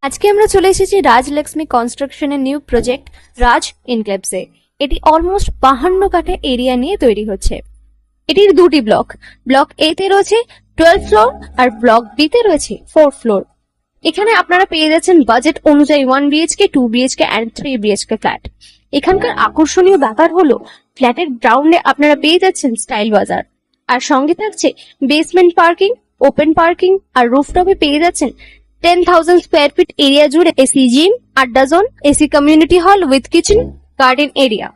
আজকে আমরা চলে এসেছি রাজলক্ষ্মী কনস্ট্রাকশনের নিউ প্রজেক্ট রাজ ইনক্লেভসে। এটি অলমোস্ট 52 কাঠা এরিয়া নিয়ে তৈরি হচ্ছে। এটির দুটি ব্লক, ব্লক এ তে রয়েছে 12 ফ্লোর আর ব্লক বি তে রয়েছে 4 ফ্লোর। এখানে আপনারা পেয়ে যাচ্ছেন বাজেট অনুযায়ী 1 BHK, 2 BHK and 3 BHK flat. এখানকার আকর্ষণীয় ব্যাপার হলো ফ্ল্যাটের গ্রাউন্ডে আপনারা পেয়ে যাচ্ছেন স্টাইল বাজার, আর সঙ্গে থাকছে বেসমেন্ট পার্কিং, ওপেন পার্কিং, আর রুফটপে পেয়ে যাচ্ছেন 10,000 স্কোয়ার ফিট এরিয়া জুড়ে এসি জিম, আড্ডা zone, AC community hall with kitchen, garden area.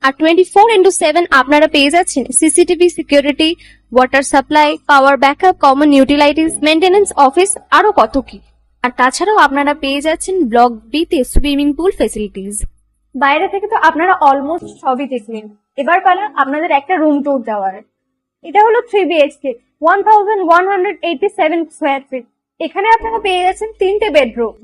আর 24/7 আপনারা পেয়ে যাচ্ছেন CCTV security, water supply, power backup, common utilities, maintenance office, আরো কত কি। আর তাছাড়াও আপনারা পেয়ে যাচ্ছেন ব্লক বি তে সুইমিং পুল ফেসিলিটিস। বাইরে থেকে তো আপনারা অলমোস্ট সবই দেখলেন, এবার পালা আপনাদের একটা রুম ট্যুর দেওয়ার। এটা হলো 3 বিএইচকে, 1187 স্কোয়ার ফিট। এখানে আপনারা পেয়ে যাচ্ছেন 3টে বেডরুম।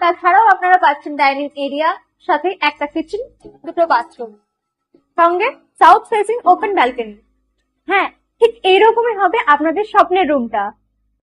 তাছাড়াও আপনারা পাচ্ছেন ডাইনিং এরিয়া, সাথে একটা কিচেন, দুটো বাথরুম, সঙ্গে সাউথ ফেসিং ওপেন ব্যালকনি। হ্যাঁ, ঠিক এইরকমই হবে আপনাদের স্বপ্নের রুমটা।